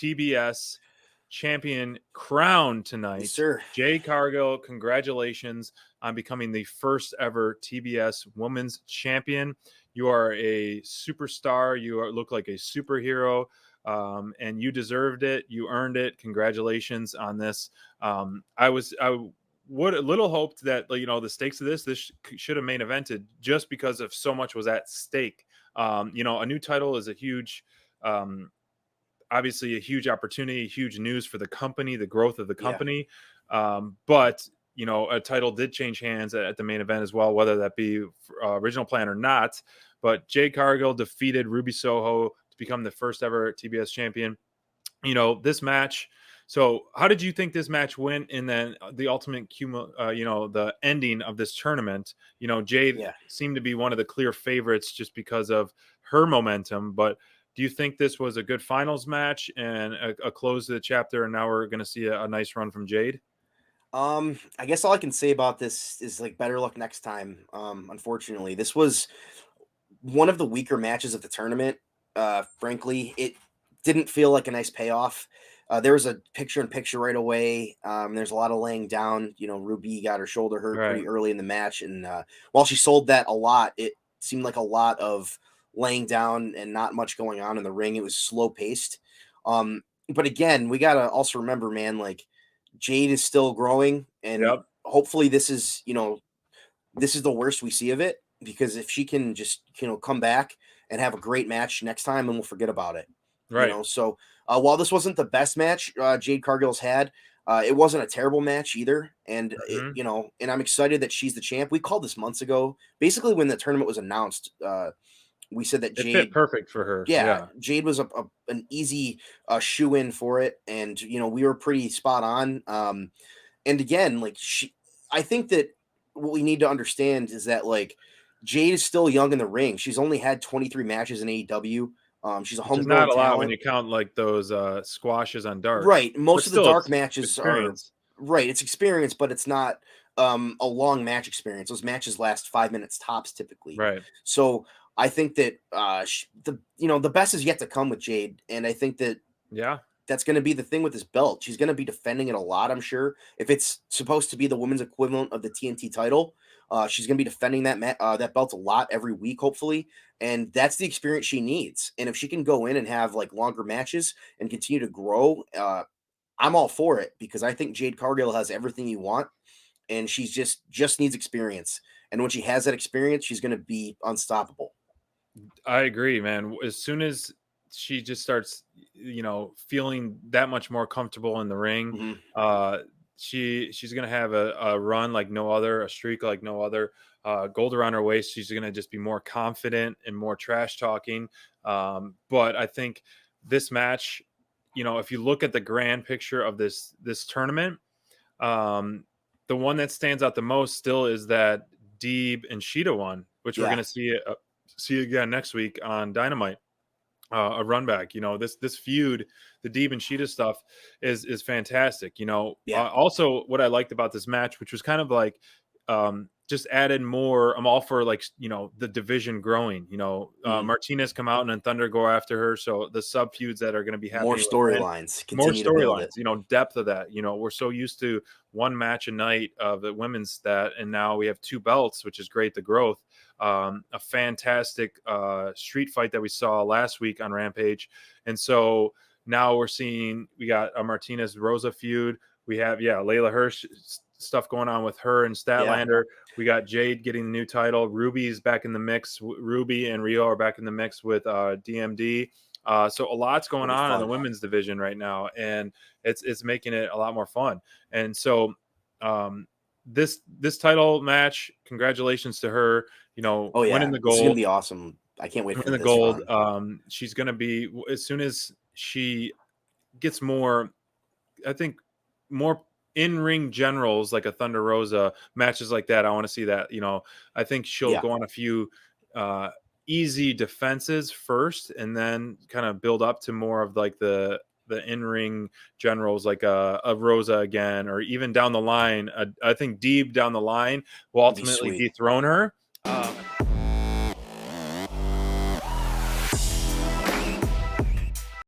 TBS champion crowned tonight. Yes, sir. Jade Cargill, congratulations on becoming the first ever TBS women's champion. You are a superstar. You look like a superhero, and you deserved it. You earned it. Congratulations on this. I would a little hoped that the stakes of this should have main evented just because of so much was at stake. A new title is a huge, obviously a huge opportunity, huge news for the company, the growth of the company. But a title did change hands at the main event as well, whether that be original plan or not. But Jade Cargill defeated Ruby Soho to become the first ever TBS champion. This match. So how did you think this match went? And then the ultimate, the ending of this tournament, Jade seemed to be one of the clear favorites just because of her momentum. But do you think this was a good finals match and a close to the chapter? And now we're going to see a nice run from Jade. I guess all I can say about this is better luck next time. Unfortunately, this was one of the weaker matches of the tournament. Frankly, it didn't feel like a nice payoff. There was a picture-in-picture right away. There's a lot of laying down. Ruby got her shoulder hurt pretty early in the match, and while she sold that a lot, it seemed like a lot of laying down and not much going on in the ring. It was slow-paced. But again, we gotta also remember, man, Jade is still growing, and hopefully this is the worst we see of it, because if she can just come back and have a great match next time, then we'll forget about it. So while this wasn't the best match Jade Cargill's had, it wasn't a terrible match either. And and I'm excited that she's the champ. We called this months ago, basically when the tournament was announced. We said that Jade fit perfect for her. Yeah, Jade was an easy shoe in for it, and we were pretty spot on. And again, I think that what we need to understand is that Jade is still young in the ring. She's only had 23 matches in AEW. She's a homegrown not a lot talent. when you count those squashes on dark. Right, most of the dark matches are right. It's experience, but it's not a long match experience. Those matches last 5 minutes tops typically. Right. So I think that the best is yet to come with Jade, and I think that that's going to be the thing with this belt. She's going to be defending it a lot, I'm sure. If it's supposed to be the women's equivalent of the TNT title, she's going to be defending that belt a lot every week, hopefully, and that's the experience she needs. And if she can go in and have longer matches and continue to grow, I'm all for it, because I think Jade Cargill has everything you want, and she's just needs experience. And when she has that experience, she's going to be unstoppable. I agree, man. As soon as she just starts, feeling that much more comfortable in the ring, she's going to have a run like no other, a streak like no other. Gold around her waist, she's going to just be more confident and more trash talking. But I think this match, if you look at the grand picture of this tournament, the one that stands out the most still is that Deeb and Sheeta won, which we're going to see again next week on Dynamite. A run back. This feud, the Deeb and Sheeta stuff is fantastic. Also what I liked about this match, which was kind of just added more. I'm all for the division growing. Martinez come out and then Thunder go after her. So the sub feuds that are going to be happening, more storylines, depth of that. We're so used to one match a night of the women's and now we have two belts, which is great. The growth, a fantastic street fight that we saw last week on Rampage, and so now we got a Martinez Rosa feud. We have Layla Hirsch stuff going on with her and Statlander. We got Jade getting the new title. Ruby's back in the mix. Ruby and Rio are back in the mix with DMD. So a lot's going on in the women's division right now, and it's making it a lot more fun. And so this title match, congratulations to her. Winning the gold. It's gonna be awesome. I can't wait for the gold. She's gonna be, as soon as she gets more, I think, more in-ring generals like a Thunder Rosa, matches like that. I want to see that. I think she'll go on a few easy defenses first, and then kind of build up to more of the in-ring generals, like a Rosa again, or even down the line. I think Deeb down the line will ultimately dethrone her.